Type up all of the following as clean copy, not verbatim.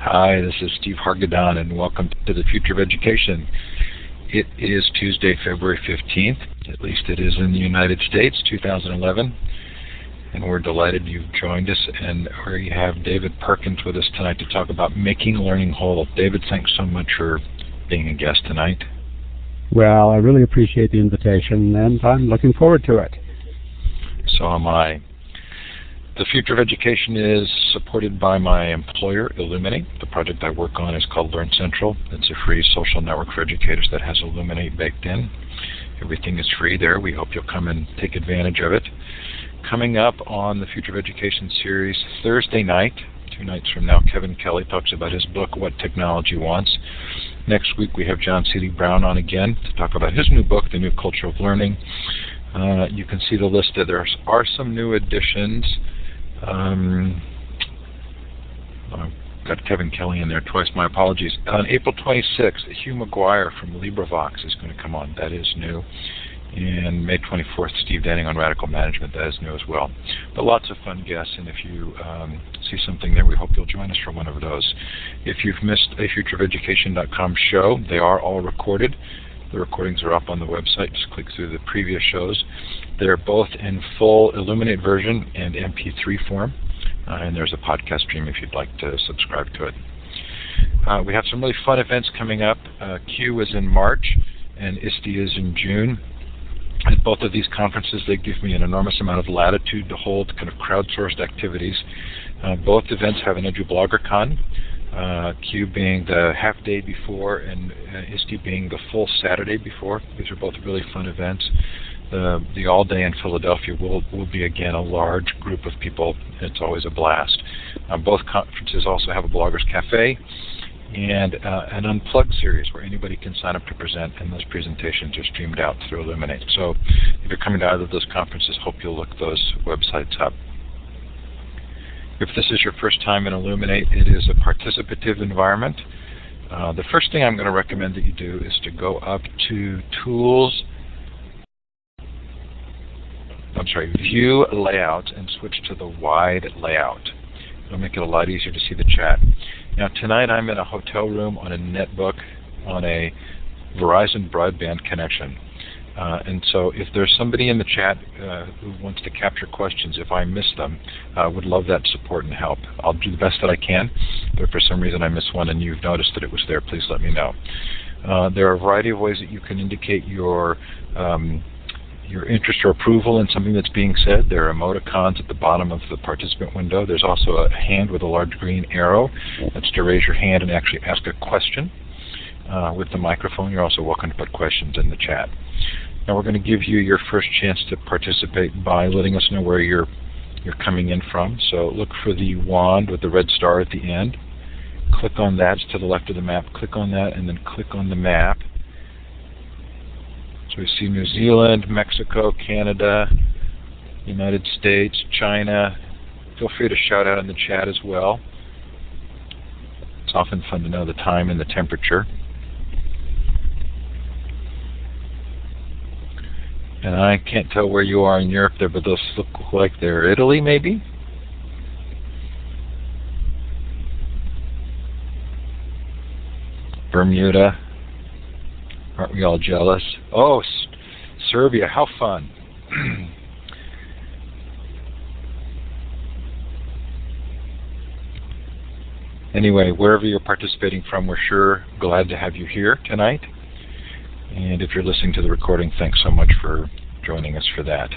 Hi, this is Steve Hargadon, and welcome to the Future of Education. It is Tuesday, February 15th, at least it is in the United States, 2011, and we're delighted you've joined us, and we have David Perkins with us tonight to talk about making learning whole. David, thanks so much for being a guest tonight. Well, I really appreciate the invitation, and I'm looking forward to it. So am I. The Future of Education is supported by my employer, Illuminate. The project I work on is called Learn Central. It's a free social network for educators that has Illuminate baked in. Everything is free there. We hope you'll come and take advantage of it. Coming up on the Future of Education series Thursday night, 2 nights from now, Kevin Kelly talks about his book, What Technology Wants. Next week we have John C. Brown on again to talk about his new book, The New Culture of Learning. You can see the list. There are some new additions. I've got Kevin Kelly in there twice, my apologies. On April 26th, Hugh McGuire from LibreVox is going to come on. That is new. And May 24th, Steve Denning on Radical Management. That is new as well. But lots of fun guests, and if you see something there, we hope you'll join us for one of those. If you've missed a futureofeducation.com show, they are all recorded. The recordings are up on the website. Just click through the previous shows. They're both in full Illuminate version and MP3 form. And there's a podcast stream if you'd like to subscribe to it. We have some really fun events coming up. Q is in March and ISTE is in June. At both of these conferences, they give me an enormous amount of latitude to hold kind of crowdsourced activities. Both events have an EduBloggerCon. Q being the half day before and ISTE being the full Saturday before. These are both really fun events. The all day in Philadelphia will be again a large group of people. It's always a blast. Both conferences also have a Bloggers Cafe and an Unplugged series where anybody can sign up to present, and those presentations are streamed out through Illuminate. So if you're coming to either of those conferences, hope you'll look those websites up. If this is your first time in Illuminate, it is a participative environment. The first thing I'm going to recommend that you do is to go up to View Layout and switch to the Wide Layout. It'll make it a lot easier to see the chat. Now tonight I'm in a hotel room on a netbook on a Verizon broadband connection. And so if there's somebody in the chat who wants to capture questions, if I miss them, I would love that support and help. I'll do the best that I can, but if for some reason I miss one and you've noticed that it was there, please let me know. There are a variety of ways that you can indicate your interest or approval in something that's being said. There are emoticons at the bottom of the participant window. There's also a hand with a large green arrow. That's to raise your hand and actually ask a question. With the microphone, you're also welcome to put questions in the chat. Now we're going to give you your first chance to participate by letting us know where you're coming in from. So look for the wand with the red star at the end. Click on that. It's to the left of the map. Click on that and then click on the map. So we see New Zealand, Mexico, Canada, United States, China. Feel free to shout out in the chat as well. It's often fun to know the time and the temperature. And I can't tell where you are in Europe there, but those look like they're Italy, maybe? Bermuda. Aren't we all jealous? Oh, Serbia, how fun. Anyway, wherever you're participating from, we're sure glad to have you here tonight. And if you're listening to the recording, thanks so much for joining us for that.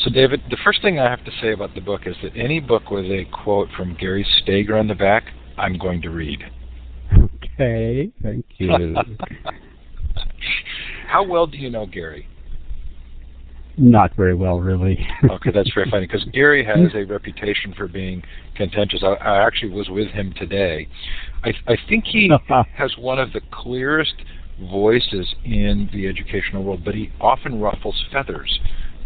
So David, the first thing I have to say about the book is that any book with a quote from Gary Steger on the back, I'm going to read. Okay, thank you. How well do you know Gary? Not very well, really. Okay, that's very funny, because Gary has a reputation for being contentious. I actually was with him today. I think he has one of the clearest voices in the educational world, but he often ruffles feathers.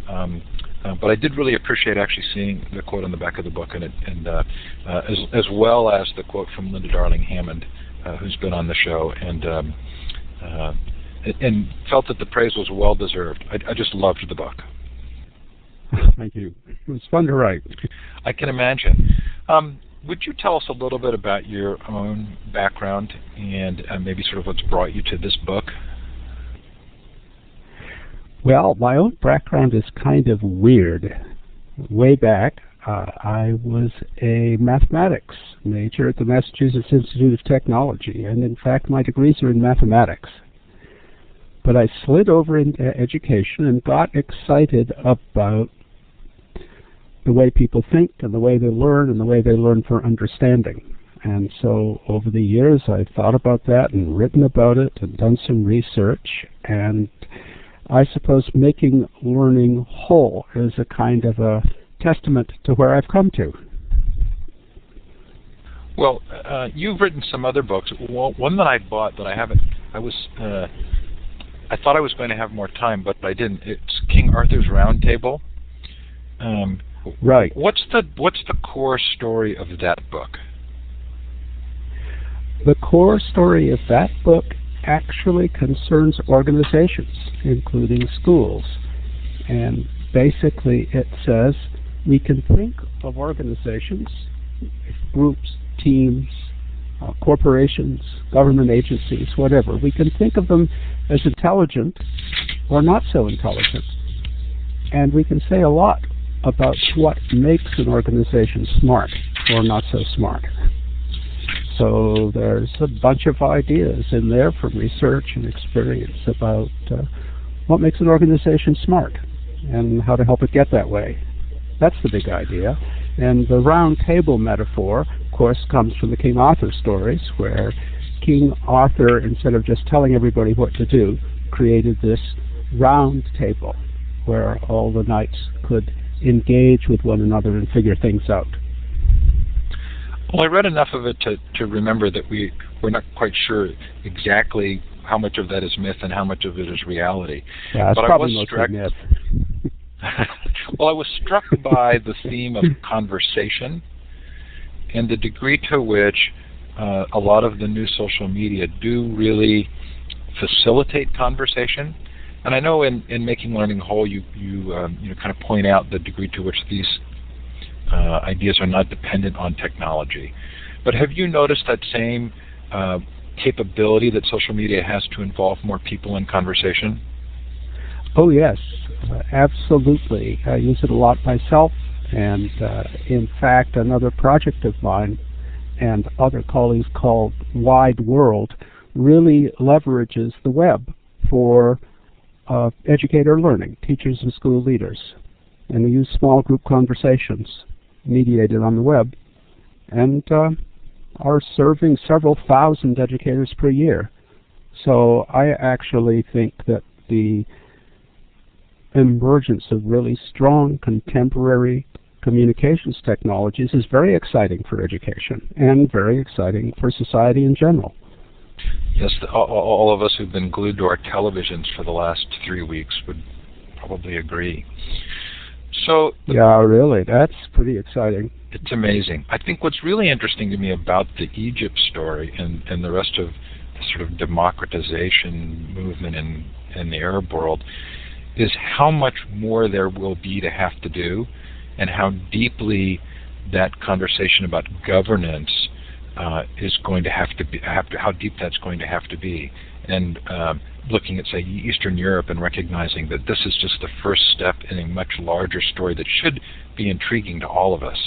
But I did really appreciate actually seeing the quote on the back of the book, and as well as the quote from Linda Darling Hammond, who's been on the show, and felt that the praise was well deserved. I just loved the book. Thank you. It was fun to write. I can imagine. would you tell us a little bit about your own background and maybe sort of what's brought you to this book? Well, my own background is kind of weird. Way back, I was a mathematics major at the Massachusetts Institute of Technology, and in fact my degrees are in mathematics. But I slid over into education and got excited about the way people think and the way they learn and the way they learn for understanding. And so over the years I've thought about that and written about it and done some research, and I suppose making learning whole is a kind of a testament to where I've come to. Well, you've written some other books. Well, one that I bought that I haven't, I thought I was going to have more time, but I didn't. It's King Arthur's Round Table. Right. What's the core story of that book? The core story of that book actually concerns organizations, including schools. And basically it says we can think of organizations, groups, teams, corporations, government agencies, whatever. We can think of them as intelligent or not so intelligent. And we can say a lot about what makes an organization smart or not so smart. So there's a bunch of ideas in there from research and experience about what makes an organization smart and how to help it get that way. That's the big idea. And the round table metaphor, of course, comes from the King Arthur stories, where King Arthur, instead of just telling everybody what to do, created this round table where all the knights could engage with one another and figure things out. Well, I read enough of it to remember that we're not quite sure exactly how much of that is myth and how much of it is reality. Yeah, it's probably mostly myth. Well, I was struck by the theme of conversation and the degree to which a lot of the new social media do really facilitate conversation. And I know in Making Learning Whole, you kind of point out the degree to which these ideas are not dependent on technology. But have you noticed that same capability that social media has to involve more people in conversation? Oh yes, absolutely. I use it a lot myself, and in fact another project of mine and other colleagues called Wide World really leverages the web for educator learning, teachers and school leaders. And we use small group conversations mediated on the web, and are serving several thousand educators per year. So I actually think that the emergence of really strong contemporary communications technologies is very exciting for education and very exciting for society in general. Yes, all of us who've been glued to our televisions for the last 3 weeks would probably agree. So yeah, really, that's pretty exciting. It's amazing. I think what's really interesting to me about the Egypt story and the rest of the sort of democratization movement in the Arab world is how much more there will be to have to do, and how deeply that conversation about governance is going to have to be, how deep that's going to have to be. And looking at, say, Eastern Europe and recognizing that this is just the first step in a much larger story that should be intriguing to all of us.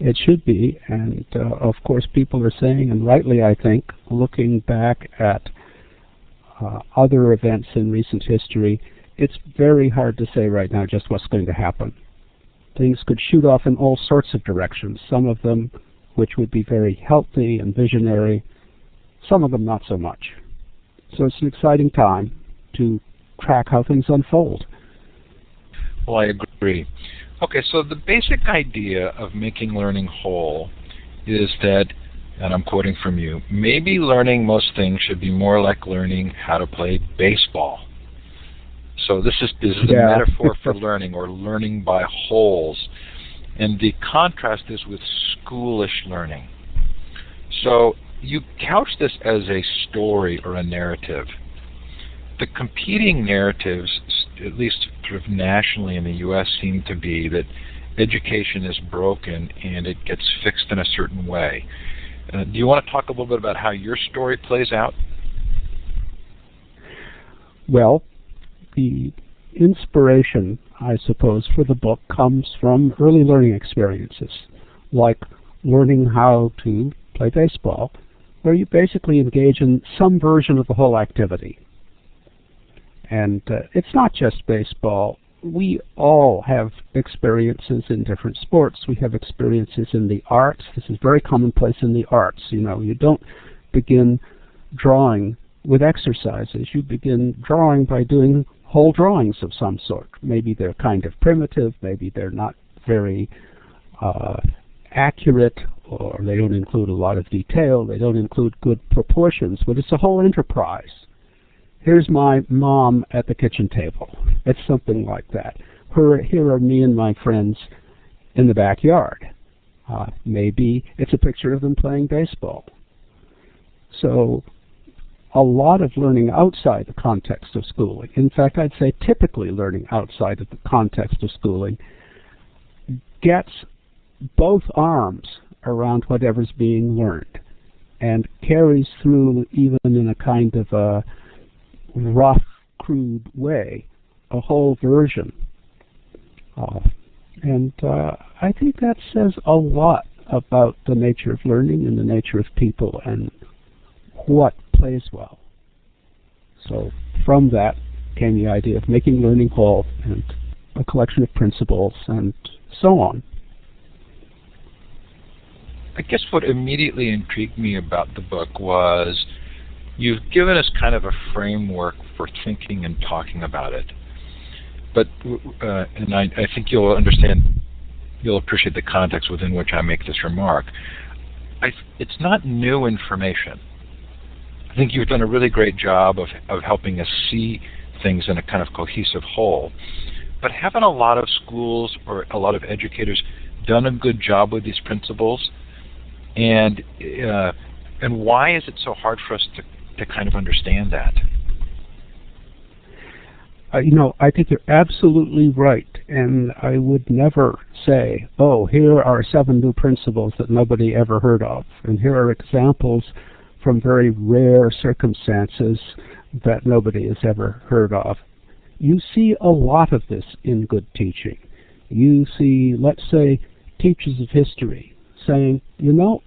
It should be, and of course people are saying, and rightly I think, looking back at other events in recent history, it's very hard to say right now just what's going to happen. Things could shoot off in all sorts of directions, some of them which would be very healthy and visionary, some of them not so much. So it's an exciting time to track how things unfold. Well, I agree. Okay, so the basic idea of Making Learning Whole is that, and I'm quoting from you, maybe learning most things should be more like learning how to play baseball. So this is the metaphor for learning, or learning by wholes. And the contrast is with schoolish learning. So you couch this as a story or a narrative. The competing narratives, at least sort of nationally in the U.S., seem to be that education is broken and it gets fixed in a certain way. Do you want to talk a little bit about how your story plays out? Well, the inspiration, I suppose, for the book comes from early learning experiences, like learning how to play baseball, where you basically engage in some version of the whole activity. And it's not just baseball. We all have experiences in different sports. We have experiences in the arts. This is very commonplace in the arts. You know, you don't begin drawing with exercises. You begin drawing by doing whole drawings of some sort. Maybe they're kind of primitive, maybe they're not very accurate, or they don't include a lot of detail, they don't include good proportions, but it's a whole enterprise. Here's my mom at the kitchen table. It's something like that. Here are me and my friends in the backyard. Maybe it's a picture of them playing baseball. So a lot of learning outside the context of schooling, in fact, I'd say typically learning outside of the context of schooling, gets both arms around whatever's being learned and carries through, even in a kind of a rough, crude way, a whole version. And I think that says a lot about the nature of learning and the nature of people and what plays well. So from that came the idea of making learning whole and a collection of principles and so on. I guess what immediately intrigued me about the book was you've given us kind of a framework for thinking and talking about it. But, and I think you'll appreciate the context within which I make this remark. It's not new information. I think you've done a really great job of helping us see things in a kind of cohesive whole. But haven't a lot of schools or a lot of educators done a good job with these principles? And why is it so hard for us to kind of understand that? You know, I think you're absolutely right, and I would never say, oh, here are 7 new principles that nobody ever heard of, and here are examples from very rare circumstances that nobody has ever heard of. You see a lot of this in good teaching. You see, let's say, teachers of history saying, you know,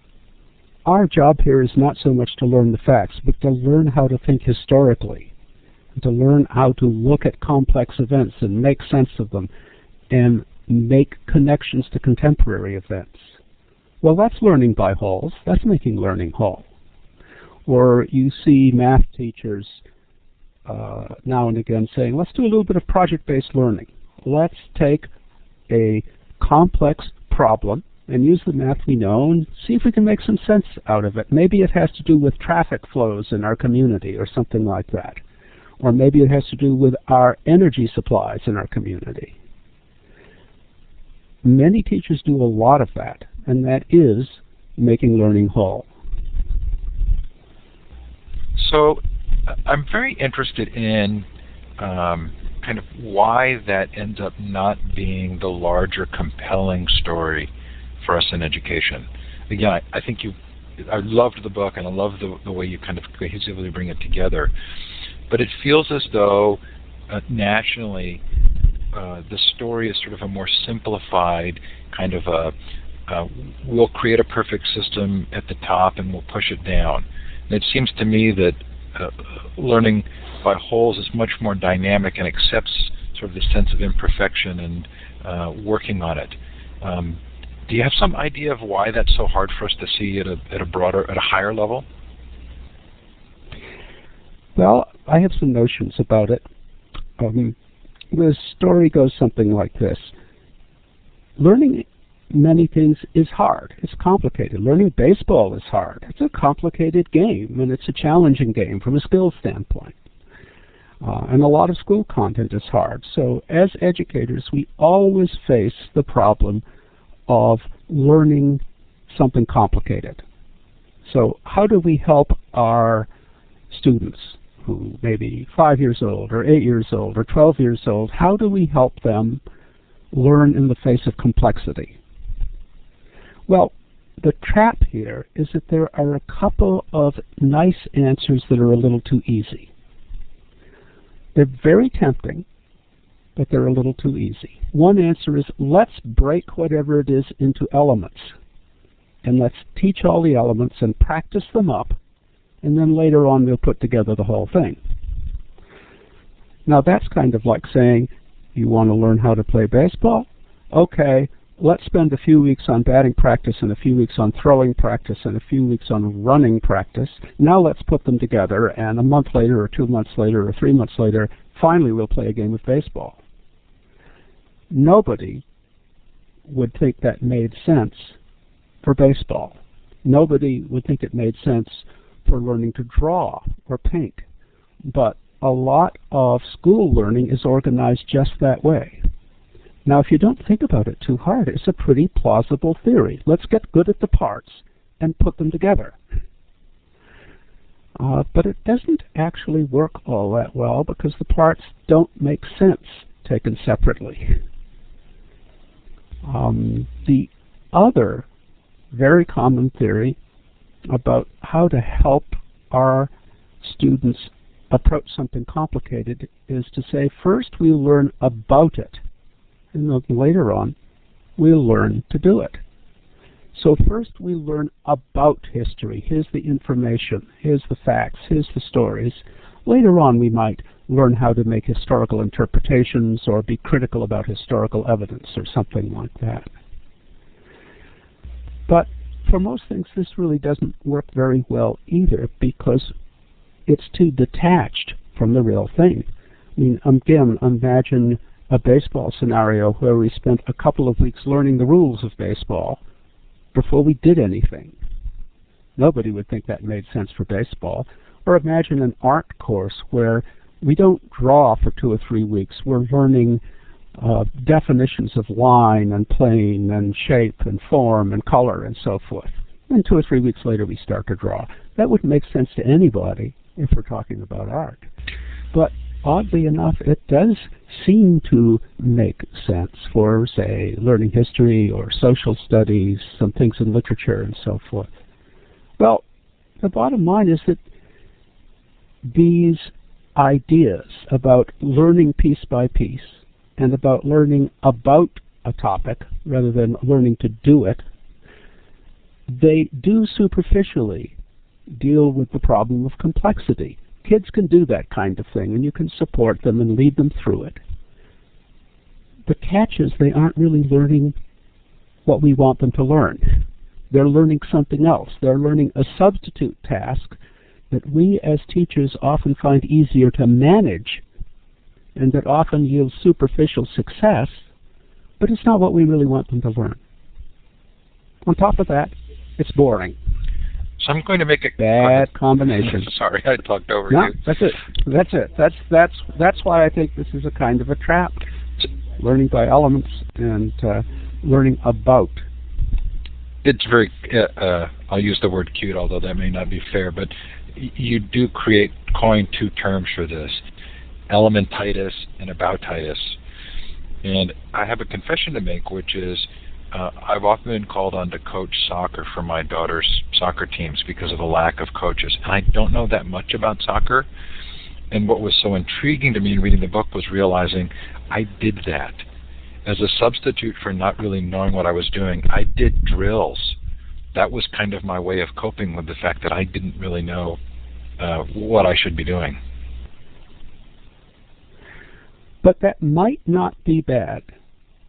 our job here is not so much to learn the facts, but to learn how to think historically, to learn how to look at complex events and make sense of them and make connections to contemporary events. Well, that's learning by wholes. That's making learning whole. Or you see math teachers now and again saying, let's do a little bit of project-based learning. Let's take a complex problem and use the math we know and see if we can make some sense out of it. Maybe it has to do with traffic flows in our community or something like that. Or maybe it has to do with our energy supplies in our community. Many teachers do a lot of that, and that is making learning whole. So I'm very interested in kind of why that ends up not being the larger compelling story for us in education. Again, I think I loved the book and I love the way you kind of cohesively bring it together. But it feels as though nationally the story is sort of a more simplified kind of we'll create a perfect system at the top and we'll push it down. And it seems to me that learning by wholes is much more dynamic and accepts sort of the sense of imperfection and working on it. Do you have some idea of why that's so hard for us to see at a higher level? Well, I have some notions about it. The story goes something like this. Learning many things is hard. It's complicated. Learning baseball is hard. It's a complicated game, and it's a challenging game from a skills standpoint. And a lot of school content is hard. So as educators, we always face the problem of learning something complicated. So how do we help our students who may be 5 years old or 8 years old or 12 years old, how do we help them learn in the face of complexity? Well, the trap here is that there are a couple of nice answers that are a little too easy. They're very tempting, but they're a little too easy. One answer is, let's break whatever it is into elements, and let's teach all the elements and practice them up, and then later on we'll put together the whole thing. Now that's kind of like saying, you want to learn how to play baseball? Okay, let's spend a few weeks on batting practice and a few weeks on throwing practice and a few weeks on running practice. Now let's put them together, and a month later or 2 months later or 3 months later, finally we'll play a game of baseball. Nobody would think that made sense for baseball. Nobody would think it made sense for learning to draw or paint. But a lot of school learning is organized just that way. Now, if you don't think about it too hard, it's a pretty plausible theory. Let's get good at the parts and put them together. But it doesn't actually work all that well because the parts don't make sense taken separately. The other very common theory about how to help our students approach something complicated is to say, first we'll learn about it, and then later on we'll learn to do it. So first we learn about history. Here's the information, here's the facts, here's the stories. Later on we might learn how to make historical interpretations or be critical about historical evidence or something like that. But for most things this really doesn't work very well either because it's too detached from the real thing. I mean, again, imagine a baseball scenario where we spent a couple of weeks learning the rules of baseball before we did anything. Nobody would think that made sense for baseball. Or imagine an art course where we don't draw for 2 or 3 weeks. We're learning definitions of line and plane and shape and form and color and so forth. And 2 or 3 weeks later we start to draw. That wouldn't make sense to anybody if we're talking about art. But oddly enough, it does seem to make sense for, say, learning history or social studies, some things in literature and so forth. Well, the bottom line is that these ideas about learning piece by piece and about learning about a topic rather than learning to do it, they do superficially deal with the problem of complexity. Kids can do that kind of thing, and you can support them and lead them through it. The catch is they aren't really learning what we want them to learn. They're learning something else. They're learning a substitute task that we as teachers often find easier to manage and that often yields superficial success, but it's not what we really want them to learn. On top of that, it's boring. So I'm going to make a bad combination. Sorry, I talked over no, you. That's it. That's why I think this is a kind of a trap. Learning by elements and learning about. It's very, I'll use the word cute, although that may not be fair, but you do coin 2 terms for this, elementitis and aboutitis. And I have a confession to make, which is I've often been called on to coach soccer for my daughter's soccer teams because of the lack of coaches. And I don't know that much about soccer. And what was so intriguing to me in reading the book was realizing I did that. As a substitute for not really knowing what I was doing, I did drills. That was kind of my way of coping with the fact that I didn't really know what I should be doing. But that might not be bad,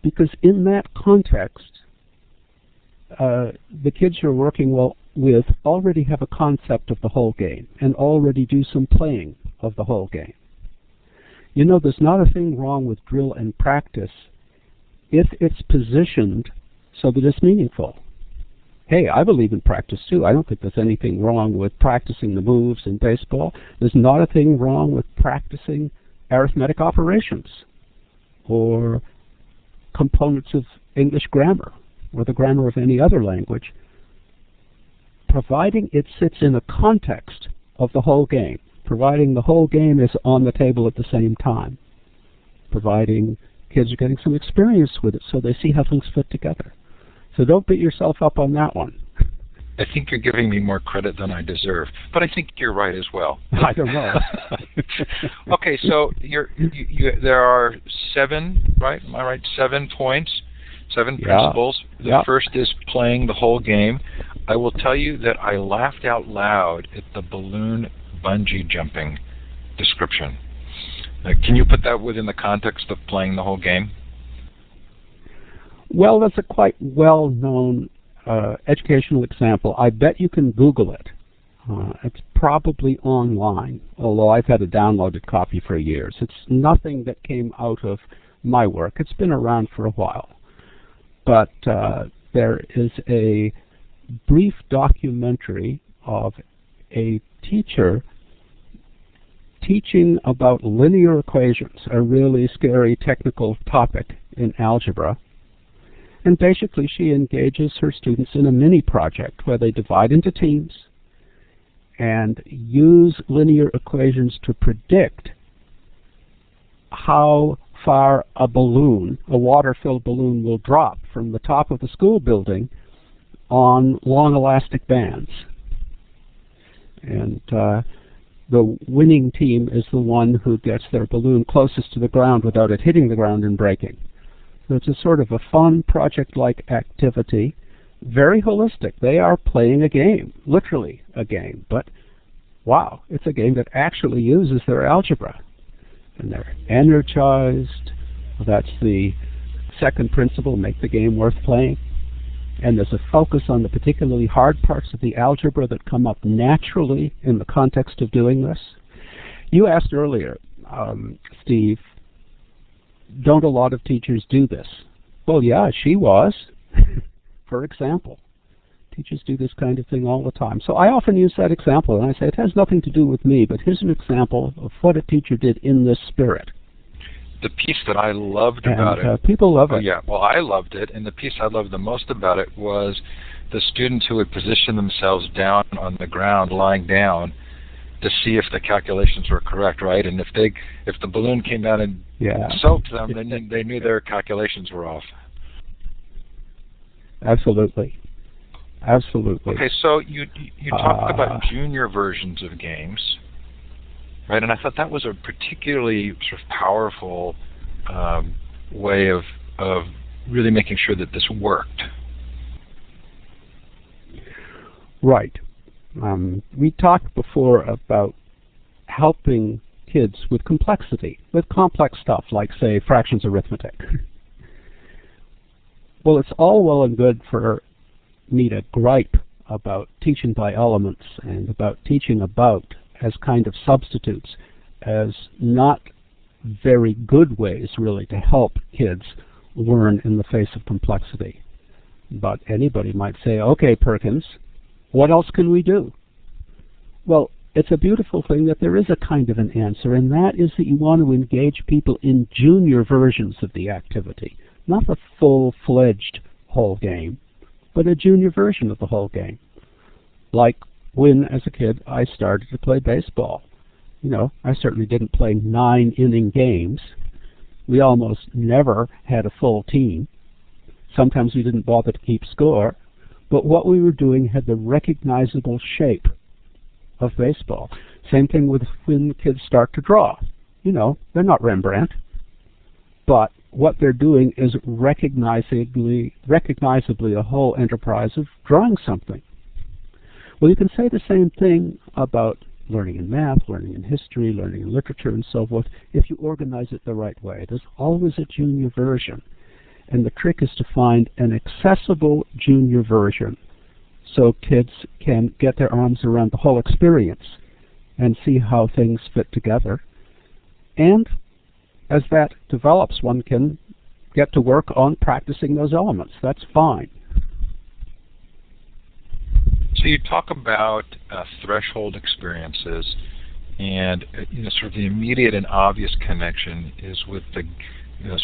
because in that context, the kids you're working with already have a concept of the whole game and already do some playing of the whole game. You know, there's not a thing wrong with drill and practice if it's positioned so that it's meaningful. Hey, I believe in practice too. I don't think there's anything wrong with practicing the moves in baseball. There's not a thing wrong with practicing arithmetic operations or components of English grammar or the grammar of any other language, providing it sits in a context of the whole game, providing the whole game is on the table at the same time, providing kids are getting some experience with it so they see how things fit together. So don't beat yourself up on that one. I think you're giving me more credit than I deserve, but I think you're right as well. I don't know. Okay, so there are 7, right? Am I right? 7 points, 7 principles. The first is playing the whole game. I will tell you that I laughed out loud at the balloon bungee jumping description. Can you put that within the context of playing the whole game? Well, that's a quite well-known educational example. I bet you can Google it. It's probably online, although I've had a downloaded copy for years. It's nothing that came out of my work. It's been around for a while. But there is a brief documentary of a teacher teaching about linear equations, a really scary technical topic in algebra. And basically, she engages her students in a mini project where they divide into teams and use linear equations to predict how far a balloon, a water-filled balloon, will drop from the top of the school building on long elastic bands. And the winning team is the one who gets their balloon closest to the ground without it hitting the ground and breaking. So it's a sort of a fun project-like activity, very holistic. They are playing a game, literally a game, but wow, it's a game that actually uses their algebra. And they're energized. Well, that's the second principle, make the game worth playing. And there's a focus on the particularly hard parts of the algebra that come up naturally in the context of doing this. You asked earlier, Steve, don't a lot of teachers do this? Well, yeah, she was, for example. Teachers do this kind of thing all the time. So I often use that example, and I say it has nothing to do with me, but here's an example of what a teacher did in this spirit. The piece that I loved about it... people love it. Yeah, well, I loved it, and the piece I loved the most about it was the students who would position themselves down on the ground, lying down, to see if the calculations were correct, right? And if the balloon came down and soaked them, then they knew their calculations were off. Absolutely. Absolutely. Okay, so you talked about junior versions of games, right? And I thought that was a particularly sort of powerful way of really making sure that this worked. Right. We talked before about helping kids with complexity, with complex stuff like, say, fractions arithmetic. Well, it's all well and good for me to gripe about teaching by elements and about teaching about as kind of substitutes as not very good ways, really, to help kids learn in the face of complexity. But anybody might say, okay, Perkins, what else can we do? Well, it's a beautiful thing that there is a kind of an answer, and that is that you want to engage people in junior versions of the activity, not the full-fledged whole game, but a junior version of the whole game. Like when, as a kid, I started to play baseball. You know, I certainly didn't play 9-inning games. We almost never had a full team. Sometimes we didn't bother to keep score. But what we were doing had the recognizable shape of baseball. Same thing with when kids start to draw. You know, they're not Rembrandt. But what they're doing is recognizably a whole enterprise of drawing something. Well, you can say the same thing about learning in math, learning in history, learning in literature, and so forth, if you organize it the right way. There's always a junior version. And the trick is to find an accessible junior version so kids can get their arms around the whole experience and see how things fit together. And as that develops, one can get to work on practicing those elements. That's fine. So you talk about threshold experiences, and sort of the immediate and obvious connection is with the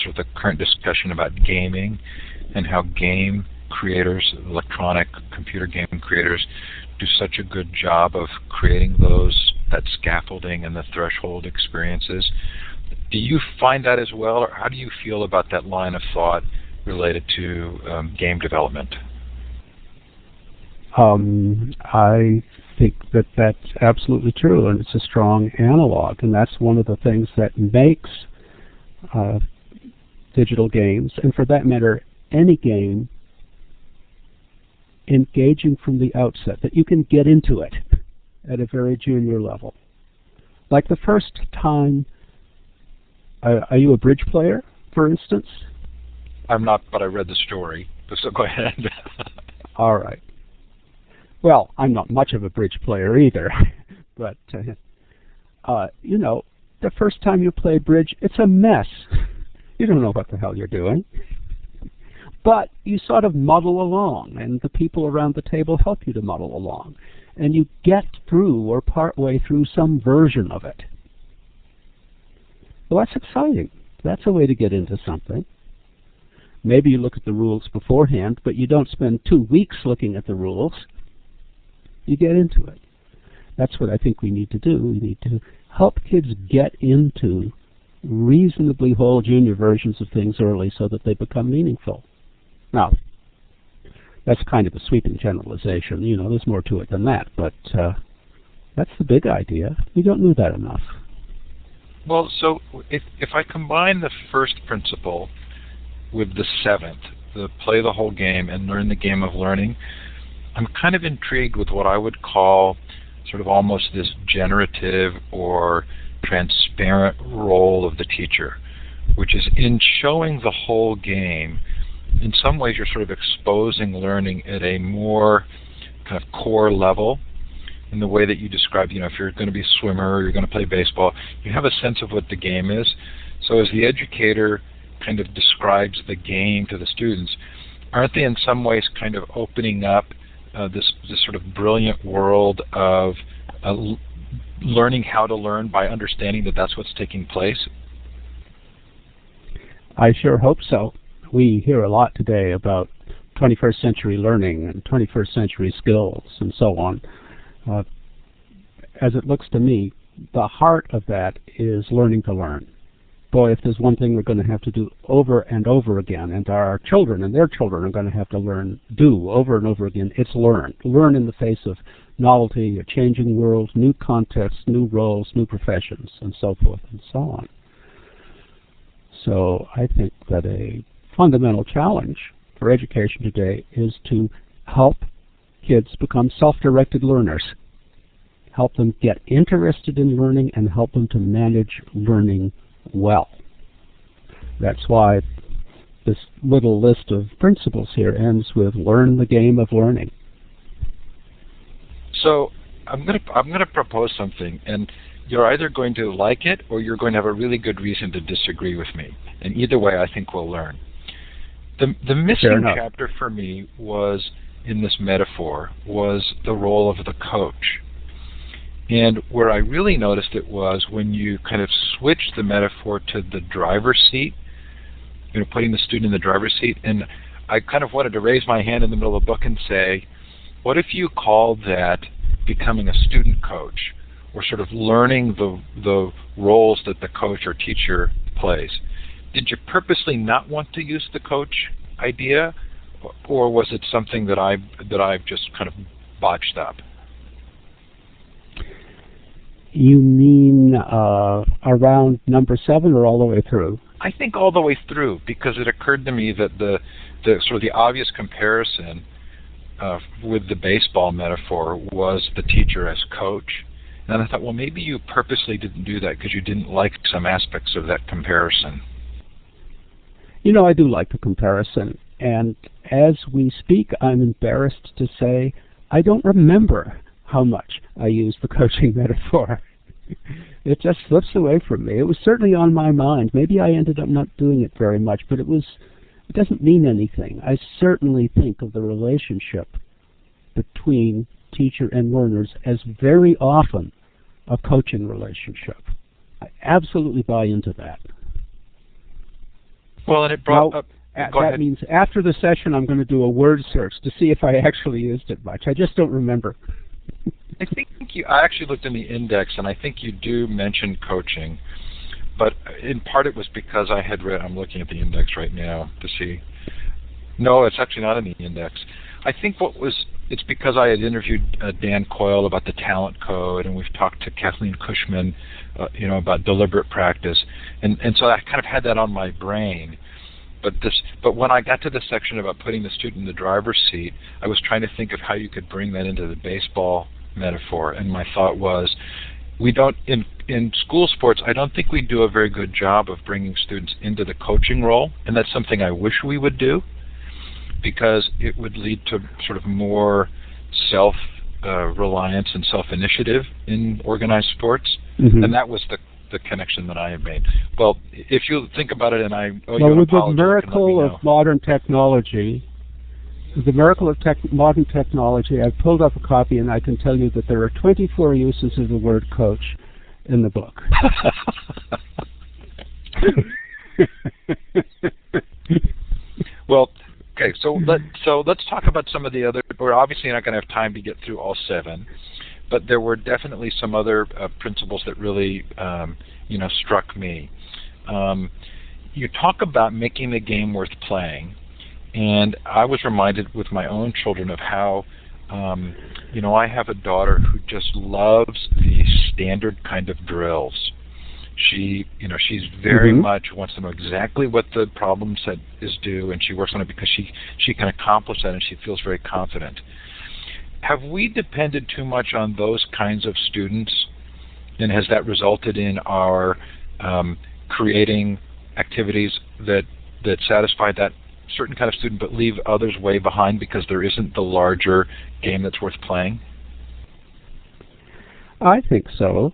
sort of the current discussion about gaming and how game creators, electronic computer game creators, do such a good job of creating that scaffolding and the threshold experiences. Do you find that as well, or how do you feel about that line of thought related to game development? I think that that's absolutely true, and it's a strong analog, and that's one of the things that makes digital games, and for that matter, any game, engaging from the outset, that you can get into it at a very junior level. Like the first time, are you a bridge player, for instance? I'm not, but I read the story, so go ahead. All right. Well, I'm not much of a bridge player either, but, you know, the first time you play bridge, it's a mess. You don't know what the hell you're doing. But you sort of muddle along, and the people around the table help you to muddle along. And you get through or part way through some version of it. Well, that's exciting. That's a way to get into something. Maybe you look at the rules beforehand, but you don't spend 2 weeks looking at the rules. You get into it. That's what I think we need to do. We need to help kids get into reasonably whole junior versions of things early so that they become meaningful. Now, that's kind of a sweeping generalization. You know, there's more to it than that, but that's the big idea. We don't do that enough. Well, so if I combine the first principle with the seventh, the play the whole game and learn the game of learning, I'm kind of intrigued with what I would call sort of almost this generative or transparent role of the teacher, which is in showing the whole game. In some ways, you're sort of exposing learning at a more kind of core level in the way that you described, you know, if you're going to be a swimmer or you're going to play baseball, you have a sense of what the game is. So as the educator kind of describes the game to the students, aren't they in some ways kind of opening up this sort of brilliant world of learning how to learn by understanding that that's what's taking place? I sure hope so. We hear a lot today about 21st century learning and 21st century skills and so on. As it looks to me, the heart of that is learning to learn. Boy, if there's one thing we're going to have to do over and over again, and our children and their children are going to have to do over and over again, it's learn. Learn in the face of novelty, a changing world, new contexts, new roles, new professions, and so forth and so on. So I think that a fundamental challenge for education today is to help kids become self-directed learners, help them get interested in learning, and help them to manage learning well. That's why this little list of principles here ends with learn the game of learning. So I'm going to propose something, and you're either going to like it or you're going to have a really good reason to disagree with me. And either way, I think we'll learn. The missing chapter for me was, in this metaphor, was the role of the coach. And where I really noticed it was when you kind of switched the metaphor to the driver's seat, you know, putting the student in the driver's seat. And I kind of wanted to raise my hand in the middle of the book and say, what if you called that becoming a student coach, or sort of learning the roles that the coach or teacher plays? Did you purposely not want to use the coach idea, or was it something that I've just kind of botched up? You mean around number 7 or all the way through? I think all the way through, because it occurred to me that the sort of the obvious comparison with the baseball metaphor was the teacher as coach. And I thought, well, maybe you purposely didn't do that because you didn't like some aspects of that comparison. You know, I do like the comparison. And as we speak, I'm embarrassed to say I don't remember how much I used the coaching metaphor. It just slips away from me. It was certainly on my mind. Maybe I ended up not doing it very much, but it doesn't mean anything. I certainly think of the relationship between teacher and learners as very often a coaching relationship. I absolutely buy into that. Well, and it brought up... That means after the session I'm going to do a word search to see if I actually used it much. I just don't remember. I actually looked in the index, and I think you do mention coaching, but in part it was because I had read, I'm looking at the index right now to see. No, it's actually not in the index. I think it's because I had interviewed Dan Coyle about the talent code, and we've talked to Kathleen Cushman, about deliberate practice, and so I kind of had that on my brain. But when I got to the section about putting the student in the driver's seat, I was trying to think of how you could bring that into the baseball metaphor, and my thought was, we don't in school sports, I don't think we do a very good job of bringing students into the coaching role, and that's something I wish we would do, because it would lead to sort of more self-reliance and self-initiative in organized sports, and that was the connection that I had made. Well, if you think about it, and I owe you an with apology, the miracle of modern technology, modern technology, I've pulled up a copy, and I can tell you that there are 24 uses of the word coach in the book. Well, okay, so let's talk about some of the other. We're obviously not going to have time to get through all 7, but there were definitely some other principles that really, struck me. You talk about making the game worth playing, and I was reminded with my own children of how, I have a daughter who just loves the standard kind of drills. She's very much wants to know exactly what the problem set is due, and she works on it because she can accomplish that, and she feels very confident. Have we depended too much on those kinds of students, and has that resulted in our creating activities that satisfy that certain kind of student but leave others way behind because there isn't the larger game that's worth playing? I think so.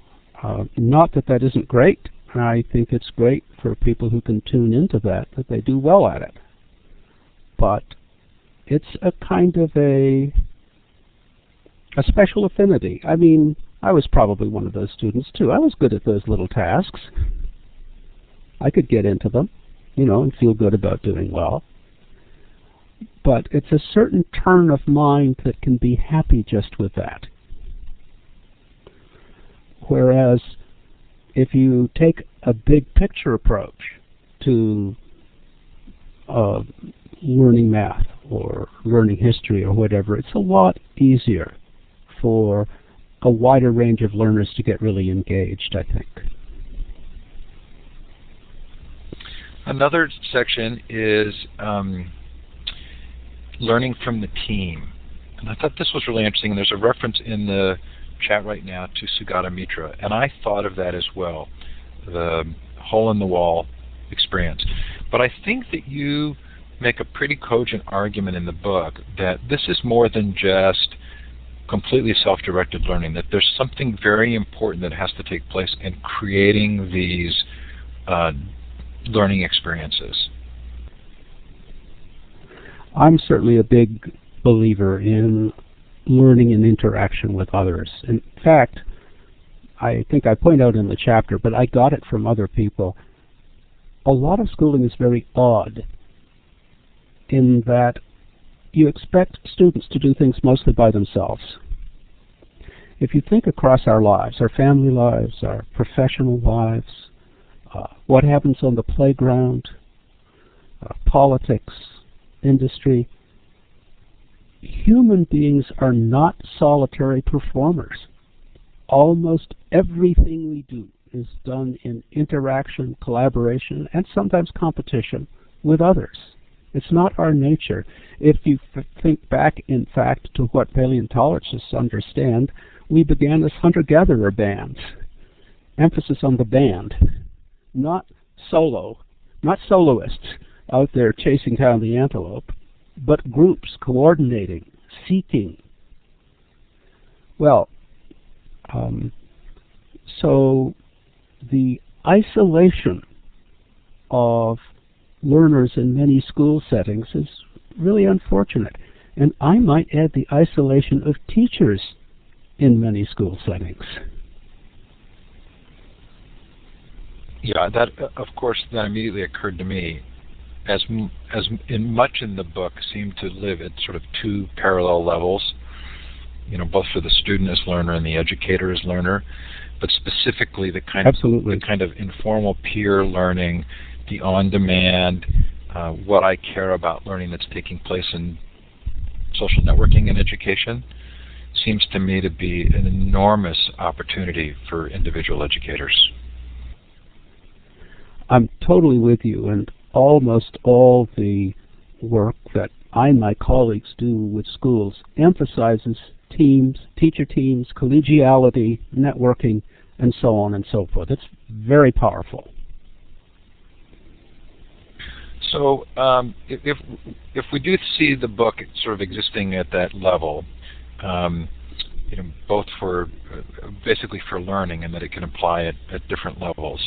Not that isn't great. I think it's great for people who can tune into that they do well at it. But it's a kind of a special affinity. I mean, I was probably one of those students too. I was good at those little tasks. I could get into them, and feel good about doing well. But it's a certain turn of mind that can be happy just with that. Whereas if you take a big picture approach to learning math or learning history or whatever, it's a lot easier for a wider range of learners to get really engaged, I think. Another section is learning from the team. And I thought this was really interesting. And there's a reference in the chat right now to Sugata Mitra, and I thought of that as well, the hole-in-the-wall experience. But I think that you make a pretty cogent argument in the book that this is more than just completely self-directed learning, that there's something very important that has to take place in creating these learning experiences. I'm certainly a big believer in learning in interaction with others. In fact, I think I point out in the chapter, but I got it from other people. A lot of schooling is very odd in that you expect students to do things mostly by themselves. If you think across our lives, our family lives, our professional lives, what happens on the playground, politics, industry, human beings are not solitary performers. Almost everything we do is done in interaction, collaboration, and sometimes competition with others. It's not our nature. If you think back, in fact, to what paleontologists understand, we began as hunter-gatherer bands. Emphasis on the band, not soloists out there chasing down the antelope, but groups coordinating, seeking. Well, so the isolation of learners in many school settings is really unfortunate. And I might add the isolation of teachers in many school settings. Yeah, that of course that immediately occurred to me, as in much in the book seemed to live at sort of two parallel levels, both for the student as learner and the educator as learner. but specifically the Absolutely. kind of informal peer learning, the on-demand, what I care about learning that's taking place in social networking and education seems to me to be an enormous opportunity for individual educators. I'm totally with you, and almost all the work that I and my colleagues do with schools emphasizes teams, teacher teams, collegiality, networking, and so on and so forth. It's very powerful. So if we do see the book sort of existing at that level, both for basically for learning and that it can apply at different levels,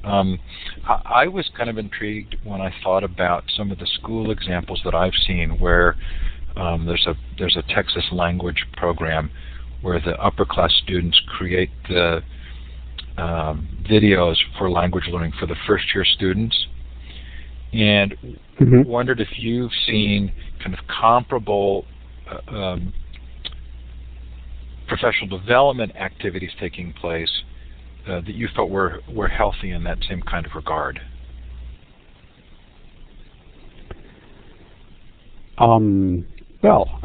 I was kind of intrigued when I thought about some of the school examples that I've seen where there's a Texas language program where the upper class students create the videos for language learning for the first year students, and wondered if you've seen kind of comparable professional development activities taking place that you felt were healthy in that same kind of regard. Well,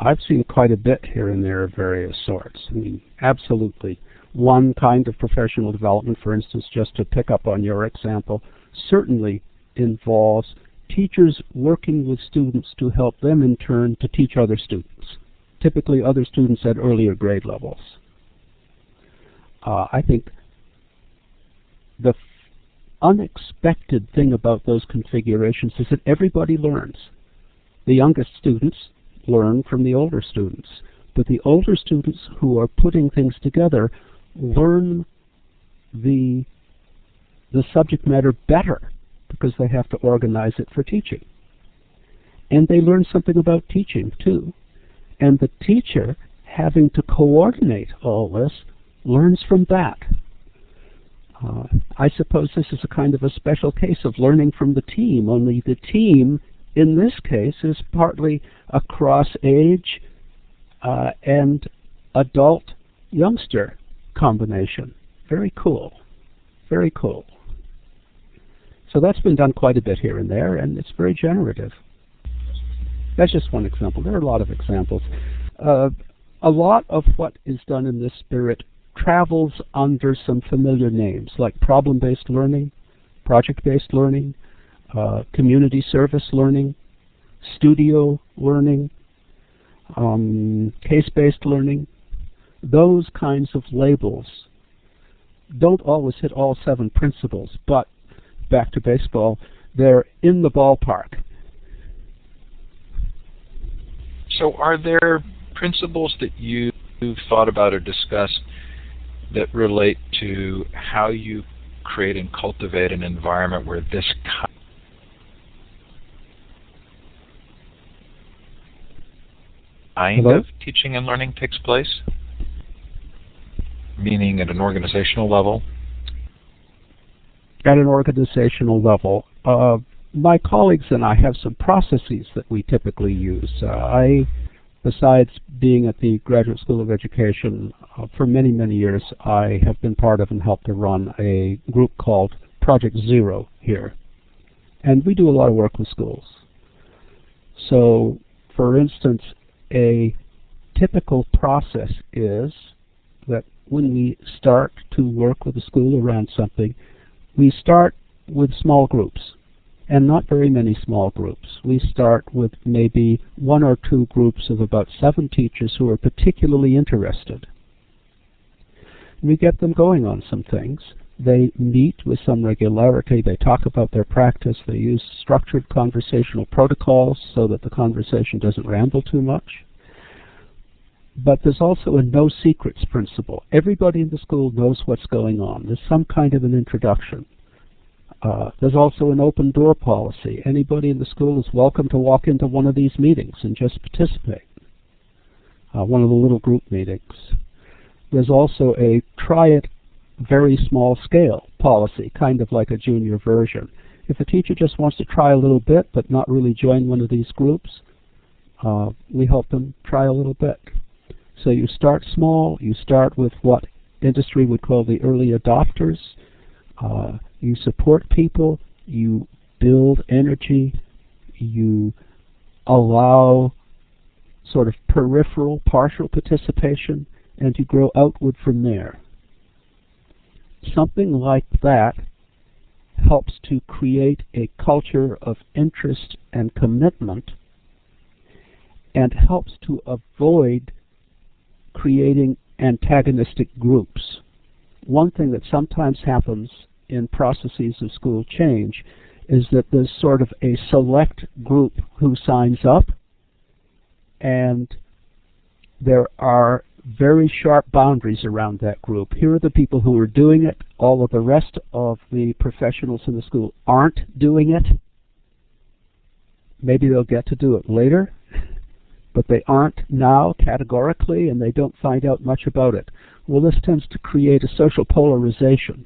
I've seen quite a bit here and there of various sorts. I mean, absolutely. One kind of professional development, for instance, just to pick up on your example, certainly involves teachers working with students to help them in turn to teach other students, typically other students at earlier grade levels. I think the unexpected thing about those configurations is that everybody learns. The youngest students learn from the older students, but the older students who are putting things together learn the subject matter better because they have to organize it for teaching. And they learn something about teaching too. And the teacher, having to coordinate all this, learns from that. I suppose this is a kind of a special case of learning from the team, only the team in this case is partly across age and adult youngster combination. Very cool. Very cool. So that's been done quite a bit here and there, and it's very generative. That's just one example. There are a lot of examples. A lot of what is done in this spirit travels under some familiar names, like problem-based learning, project-based learning, community service learning, studio learning, case-based learning. Those kinds of labels don't always hit all 7 principles, but back to baseball, they're in the ballpark. So are there principles that you've thought about or discussed that relate to how you create and cultivate an environment where this kind of teaching and learning takes place? Meaning at an organizational level? At an organizational level. My colleagues and I have some processes that we typically use. Besides being at the Graduate School of Education for many, many years, I have been part of and helped to run a group called Project Zero here. And we do a lot of work with schools. So, for instance, a typical process is that when we start to work with a school around something, we start with small groups, and not very many small groups. We start with maybe 1 or 2 groups of about 7 teachers who are particularly interested. We get them going on some things. They meet with some regularity. They talk about their practice. They use structured conversational protocols so that the conversation doesn't ramble too much. But there's also a no secrets principle. Everybody in the school knows what's going on. There's some kind of an introduction. There's also an open door policy. Anybody in the school is welcome to walk into one of these meetings and just participate. One of the little group meetings. There's also a try it very small scale policy, kind of like a junior version. If a teacher just wants to try a little bit but not really join one of these groups, we help them try a little bit. So you start small, you start with what industry would call the early adopters. You support people, you build energy, you allow sort of peripheral, partial participation, and you grow outward from there. Something like that helps to create a culture of interest and commitment, and helps to avoid creating antagonistic groups. One thing that sometimes happens in processes of school change is that there's sort of a select group who signs up, and there are very sharp boundaries around that group. Here are the people who are doing it. All of the rest of the professionals in the school aren't doing it. Maybe they'll get to do it later, but they aren't now categorically, and they don't find out much about it. Well, this tends to create a social polarization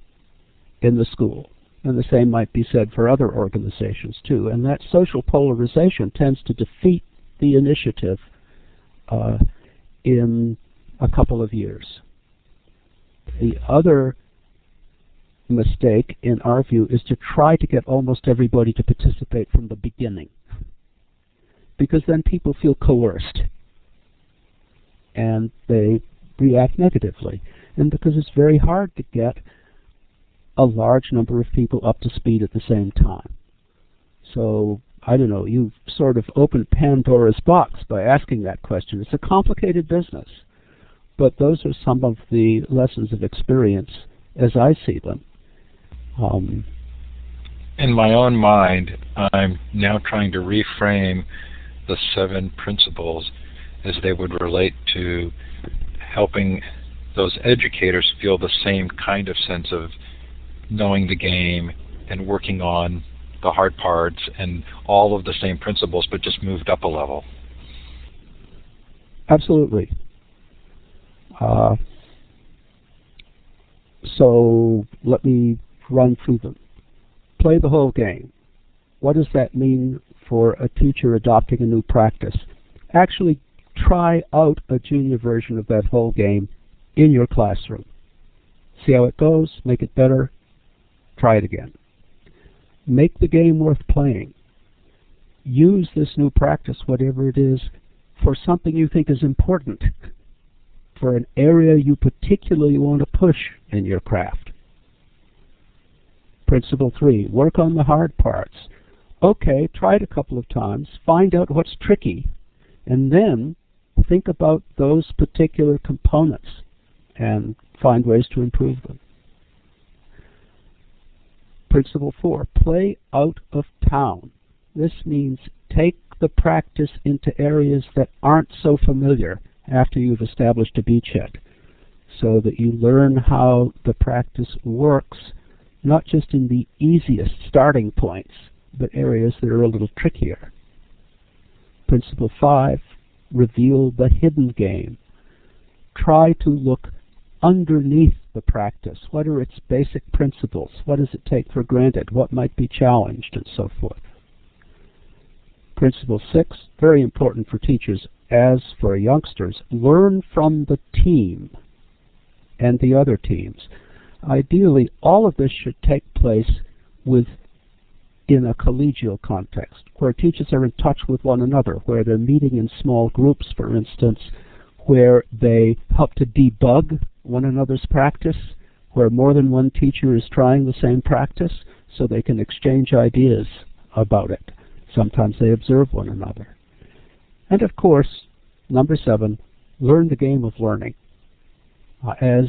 in the school, and the same might be said for other organizations too. And that social polarization tends to defeat the initiative in a couple of years. The other mistake, in our view, is to try to get almost everybody to participate from the beginning, because then people feel coerced and they react negatively, and because it's very hard to get a large number of people up to speed at the same time. So, I don't know, you've sort of opened Pandora's box by asking that question. It's a complicated business, but those are some of the lessons of experience as I see them. In my own mind, I'm now trying to reframe the 7 principles as they would relate to helping those educators feel the same kind of sense of knowing the game and working on the hard parts, and all of the same principles, but just moved up a level. Absolutely. So let me run through them. Play the whole game. What does that mean for a teacher adopting a new practice? Actually try out a junior version of that whole game in your classroom. See how it goes, make it better, try it again. Make the game worth playing. Use this new practice, whatever it is, for something you think is important, for an area you particularly want to push in your craft. Principle 3, work on the hard parts. Okay, try it a couple of times, find out what's tricky, and then think about those particular components and find ways to improve them. Principle 4, play out of town. This means take the practice into areas that aren't so familiar after you've established a beachhead, so that you learn how the practice works, not just in the easiest starting points, but areas that are a little trickier. Principle 5, reveal the hidden game. Try to look underneath the practice. What are its basic principles? What does it take for granted? What might be challenged, and so forth. Principle 6, very important for teachers as for youngsters, learn from the team and the other teams. Ideally, all of this should take place in a collegial context, where teachers are in touch with one another, where they're meeting in small groups, for instance, where they help to debug one another's practice, where more than one teacher is trying the same practice, so they can exchange ideas about it. Sometimes they observe one another. And of course, number 7, learn the game of learning. As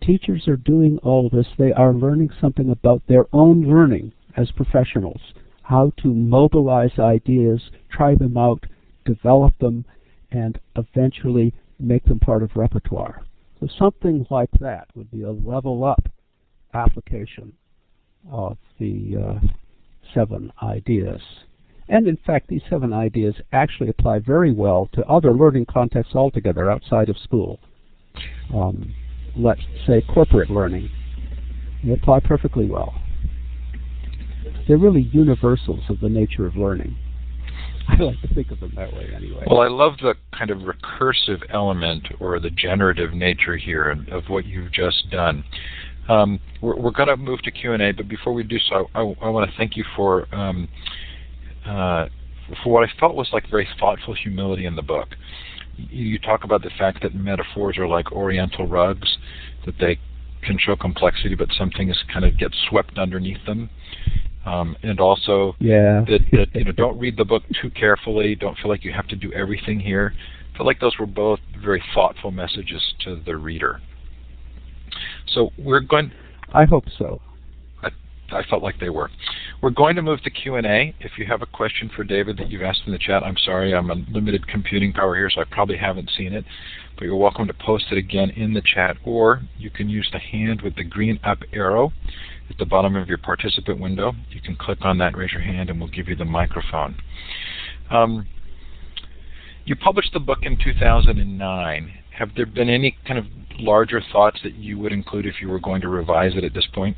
teachers are doing all this, they are learning something about their own learning as professionals, how to mobilize ideas, try them out, develop them, and eventually make them part of repertoire. So something like that would be a level up application of the 7 ideas. And in fact, these 7 ideas actually apply very well to other learning contexts altogether outside of school. Let's say corporate learning. They apply perfectly well. They're really universals of the nature of learning. I like to think of them that way anyway. Well, I love the kind of recursive element or the generative nature here of what you've just done. We're going to move to Q&A, but before we do so, I want to thank you for what I felt was like very thoughtful humility in the book. You talk about the fact that metaphors are like oriental rugs, that they can show complexity, but some things kind of get swept underneath them. And also that don't read the book too carefully, don't feel like you have to do everything here. I feel like those were both very thoughtful messages to the reader. So we're going... I hope so. I felt like they were. We're going to move to Q&A. If you have a question for David that you've asked in the chat, I'm sorry, I'm on limited computing power here, so I probably haven't seen it. But you're welcome to post it again in the chat, or you can use the hand with the green up arrow at the bottom of your participant window. You can click on that, raise your hand, and we'll give you the microphone. You published the book in 2009. Have there been any kind of larger thoughts that you would include if you were going to revise it at this point?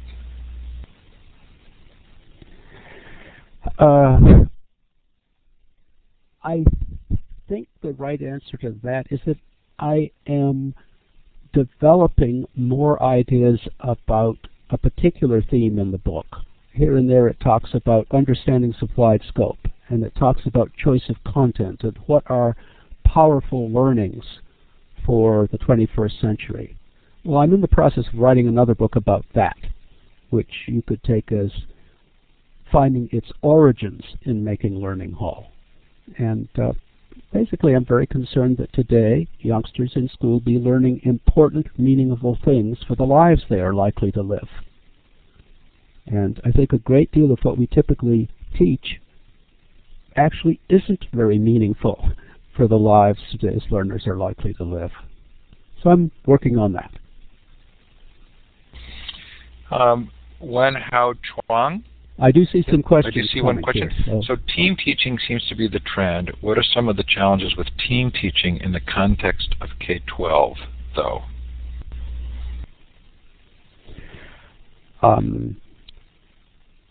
I think the right answer to that is that I am developing more ideas about a particular theme in the book. Here and there it talks about understanding supplied scope, and it talks about choice of content and what are powerful learnings for the 21st century. Well, I'm in the process of writing another book about that, which you could take as finding its origins in making learning hall. And basically I'm very concerned that today youngsters in school be learning important, meaningful things for the lives they are likely to live. And I think a great deal of what we typically teach actually isn't very meaningful for the lives today's learners are likely to live. So I'm working on that. Wen Hao Chuang. I do see some questions. I do see one question. Here, so team teaching seems to be the trend. What are some of the challenges with team teaching in the context of K-12, though?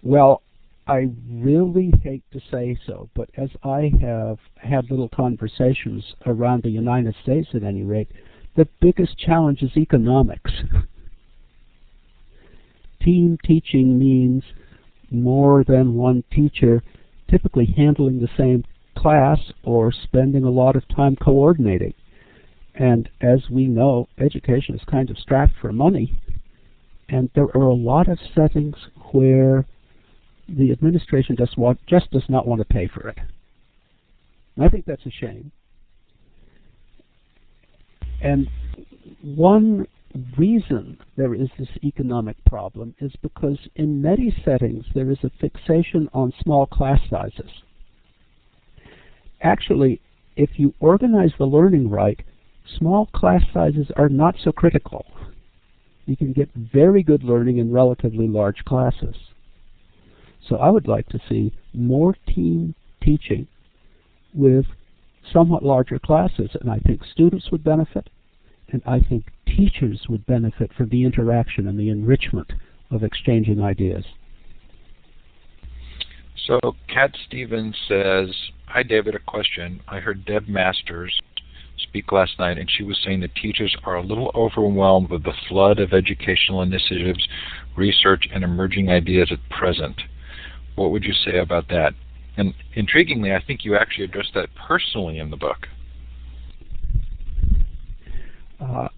Well, I really hate to say so, but as I have had little conversations around the United States at any rate, the biggest challenge is economics. Team teaching means more than one teacher typically handling the same class or spending a lot of time coordinating. And as we know, education is kind of strapped for money, and there are a lot of settings where the administration just does not want to pay for it. And I think that's a shame. And one reason there is this economic problem is because in many settings there is a fixation on small class sizes. Actually, if you organize the learning right, small class sizes are not so critical. You can get very good learning in relatively large classes. So I would like to see more team teaching with somewhat larger classes, and I think students would benefit, and I think teachers would benefit from the interaction and the enrichment of exchanging ideas. So Kat Stevens says, hi David, a question. I heard Deb Masters speak last night, and she was saying that teachers are a little overwhelmed with the flood of educational initiatives, research, and emerging ideas at present. What would you say about that? And intriguingly, I think you actually addressed that personally in the book.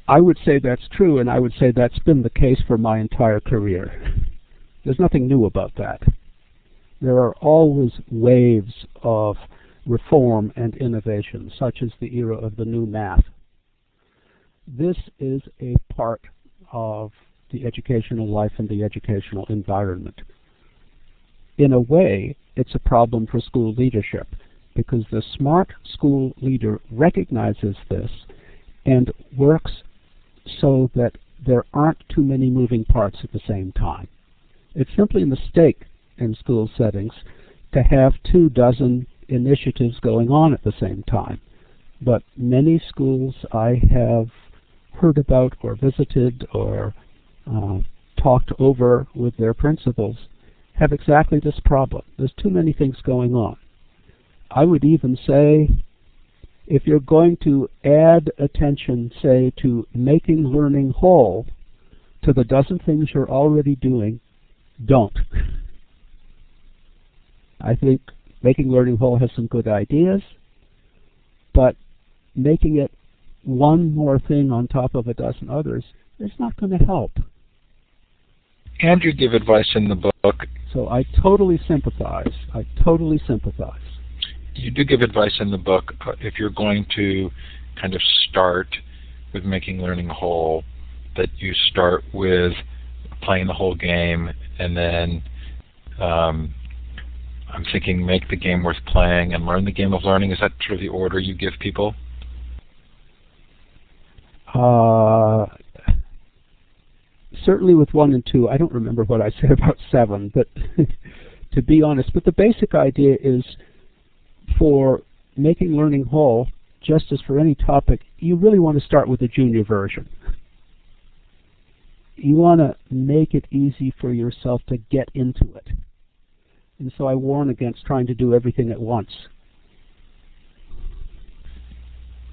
I would say that's true, and I would say that's been the case for my entire career. There's nothing new about that. There are always waves of reform and innovation, such as the era of the new math. This is a part of the educational life and the educational environment. In a way, it's a problem for school leadership, because the smart school leader recognizes this and works so that there aren't too many moving parts at the same time. It's simply a mistake in school settings to have 24 initiatives going on at the same time. But many schools I have heard about or visited or talked over with their principals have exactly this problem. There's too many things going on. I would even say, if you're going to add attention, say, to making learning whole to the dozen things you're already doing, don't. I think making learning whole has some good ideas, but making it one more thing on top of a dozen others is not going to help. And you give advice in the book. So I totally sympathize. You do give advice in the book if you're going to kind of start with making learning whole, that you start with playing the whole game, and then I'm thinking make the game worth playing and learn the game of learning. Is that sort of the order you give people? Certainly with 1 and 2. I don't remember what I said about 7, but to be honest. But the basic idea is, for making learning whole, just as for any topic, you really want to start with the junior version. You want to make it easy for yourself to get into it. And so I warn against trying to do everything at once.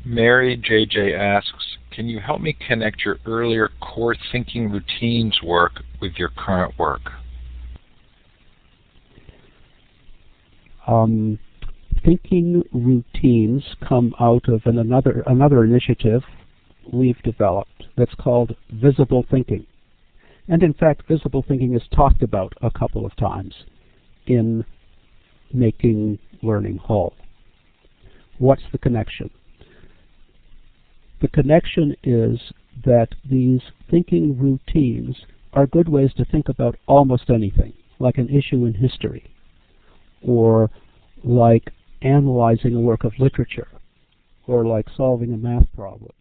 Mary JJ asks, can you help me connect your earlier core thinking routines work with your current work? Thinking routines come out of another initiative we've developed that's called visible thinking. And in fact, visible thinking is talked about a couple of times in making learning whole. What's the connection? The connection is that these thinking routines are good ways to think about almost anything, like an issue in history, or like analyzing a work of literature, or like solving a math problem.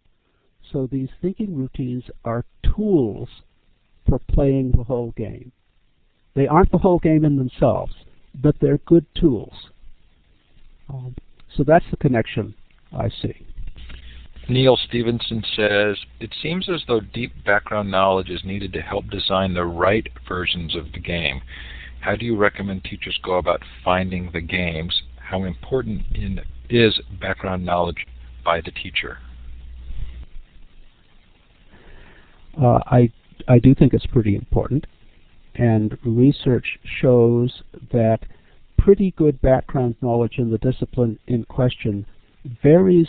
So these thinking routines are tools for playing the whole game. They aren't the whole game in themselves, but they're good tools. So that's the connection I see. Neil Stevenson says, it seems as though deep background knowledge is needed to help design the right versions of the game. How do you recommend teachers go about finding the games? How important is background knowledge by the teacher? I do think it's pretty important, and research shows that pretty good background knowledge in the discipline in question varies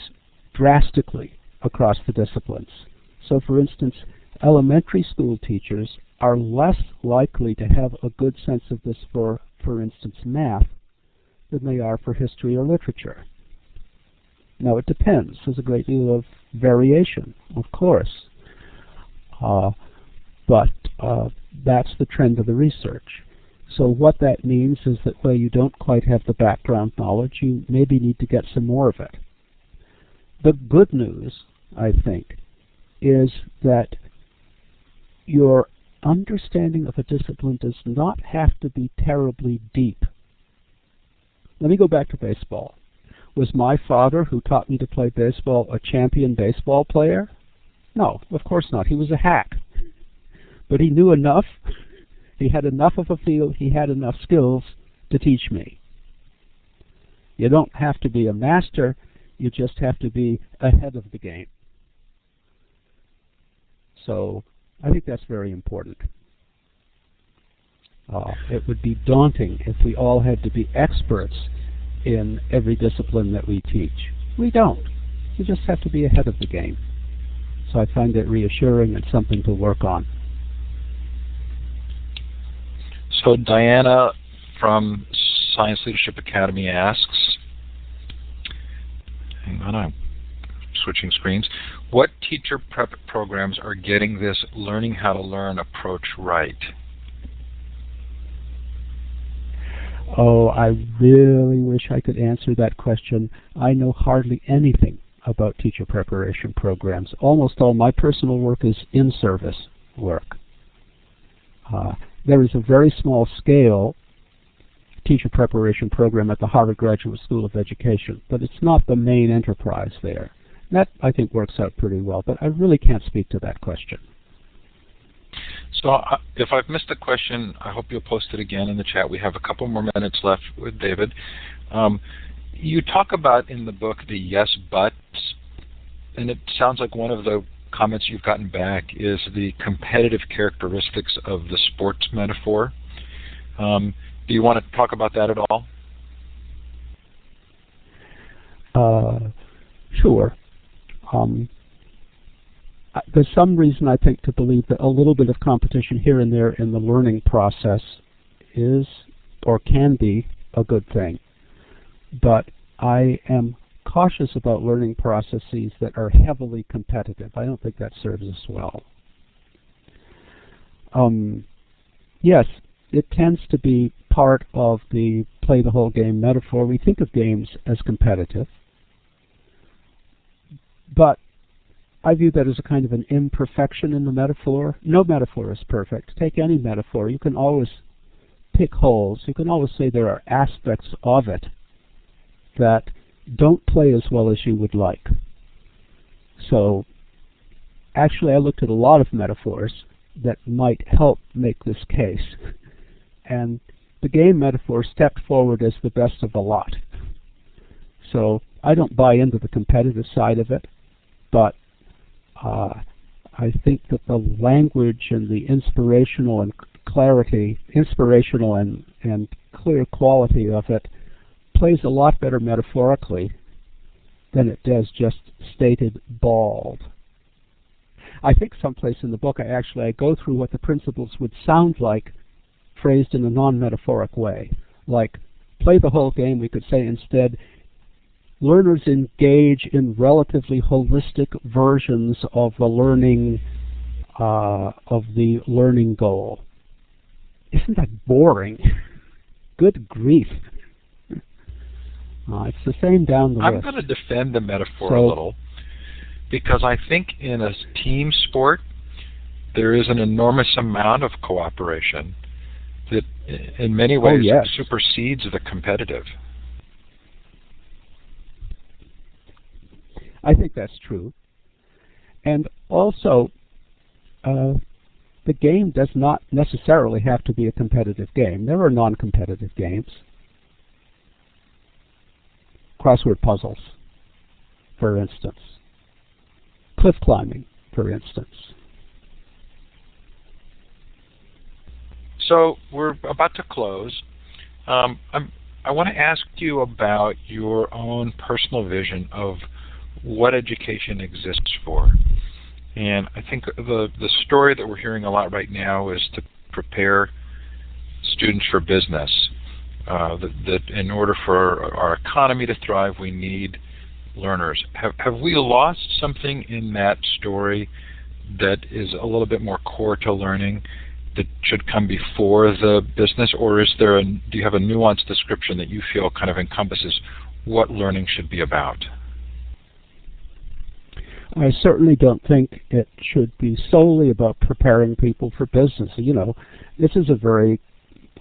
drastically across the disciplines. So for instance, elementary school teachers are less likely to have a good sense of this for instance, math than they are for history or literature. Now it depends. There's a great deal of variation, of course. But that's the trend of the research. So what that means is that where you don't quite have the background knowledge, you maybe need to get some more of it. The good news, I think, is that your understanding of a discipline does not have to be terribly deep. Let me go back to baseball. Was my father, who taught me to play baseball, a champion baseball player? No, of course not. He was a hack. But he knew enough. He had enough of a feel. He had enough skills to teach me. You don't have to be a master. You just have to be ahead of the game. So I think that's very important. It would be daunting if we all had to be experts in every discipline that we teach. We don't. We just have to be ahead of the game. So I find it reassuring and something to work on. So Diana from Science Leadership Academy asks, hang on, I'm switching screens, what teacher prep programs are getting this learning how to learn approach right? Oh, I really wish I could answer that question. I know hardly anything about teacher preparation programs. Almost all my personal work is in-service work. There is a very small scale teacher preparation program at the Harvard Graduate School of Education, but it's not the main enterprise there. That, I think, works out pretty well, but I really can't speak to that question. So if I've missed a question, I hope you'll post it again in the chat. We have a couple more minutes left with David. You talk about in the book the yes buts, and it sounds like one of the comments you've gotten back is the competitive characteristics of the sports metaphor. Do you want to talk about that at all? Sure. There's some reason, I think, to believe that a little bit of competition here and there in the learning process is or can be a good thing. But I am cautious about learning processes that are heavily competitive. I don't think that serves us well. Yes, it tends to be part of the play the whole game metaphor. We think of games as competitive. But I view that as a kind of an imperfection in the metaphor. No metaphor is perfect. Take any metaphor. You can always pick holes. You can always say there are aspects of it that don't play as well as you would like. So actually I looked at a lot of metaphors that might help make this case. And the game metaphor stepped forward as the best of the lot. So I don't buy into the competitive side of it, but I think that the language and the inspirational and clear quality of it plays a lot better metaphorically than it does just stated bald. I think someplace in the book I go through what the principles would sound like phrased in a non-metaphoric way. Like, play the whole game, we could say instead, learners engage in relatively holistic versions of the learning goal. Isn't that boring? Good grief. It's the same down the list. I'm going to defend the metaphor a little, because I think in a team sport there is an enormous amount of cooperation that in many ways supersedes the competitive. I think that's true. And also, the game does not necessarily have to be a competitive game. There are non-competitive games. Crossword puzzles, for instance. Cliff climbing, for instance. So we're about to close. I want to ask you about your own personal vision of what education exists for. And I think the story that we're hearing a lot right now is to prepare students for business. That in order for our economy to thrive, we need learners. Have we lost something in that story that is a little bit more core to learning that should come before the business, or is there do you have a nuanced description that you feel kind of encompasses what learning should be about? I certainly don't think it should be solely about preparing people for business. You know, this is a very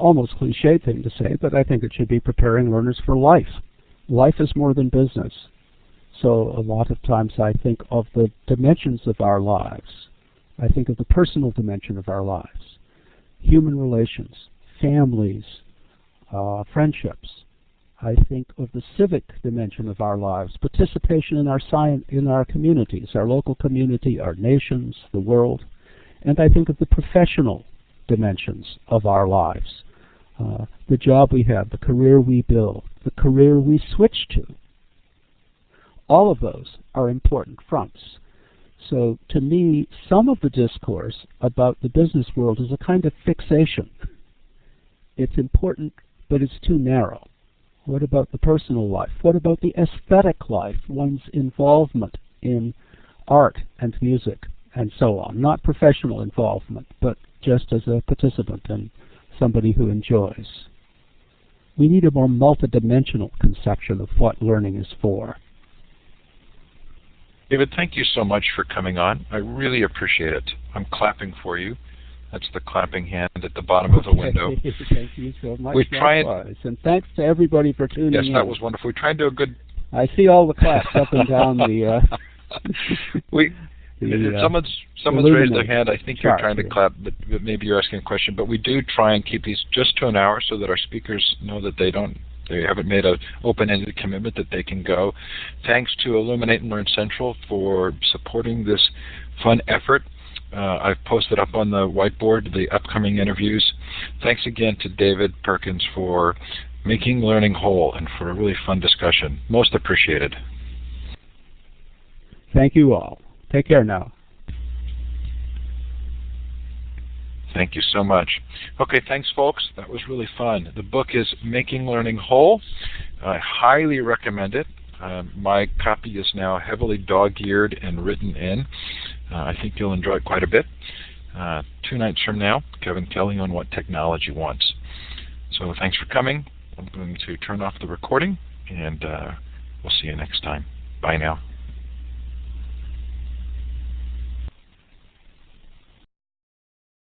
almost cliche thing to say, but I think it should be preparing learners for life. Life is more than business. So a lot of times I think of the dimensions of our lives. I think of the personal dimension of our lives, human relations, families, friendships. I think of the civic dimension of our lives, participation in our communities, our local community, our nations, the world. And I think of the professional dimensions of our lives, the job we have, the career we build, the career we switch to. All of those are important fronts. So to me, some of the discourse about the business world is a kind of fixation. It's important, but it's too narrow. What about the personal life? What about the aesthetic life, one's involvement in art and music and so on? Not professional involvement, but just as a participant and somebody who enjoys. We need a more multidimensional conception of what learning is for. David, thank you so much for coming on. I really appreciate it. I'm clapping for you. That's the clapping hand at the bottom of the window. Thank you so much. We try and thanks to everybody for tuning in. Yes, that was wonderful. We tried to do a good... I see all the claps up and down the... Someone's raised their hand. I think you're trying to clap, but maybe you're asking a question. But we do try and keep these just to an hour so that our speakers know that they don't They haven't made an open-ended commitment that they can go. Thanks to Illuminate and Learn Central for supporting this fun effort. I've posted up on the whiteboard the upcoming interviews. Thanks again to David Perkins for making learning whole and for a really fun discussion. Most appreciated. Thank you all. Take care now. Thank you so much. Okay, thanks, folks. That was really fun. The book is Making Learning Whole. I highly recommend it. My copy is now heavily dog-eared and written in. I think you'll enjoy it quite a bit. 2 nights from now, Kevin Kelly on What Technology Wants. So thanks for coming. I'm going to turn off the recording, and we'll see you next time. Bye now.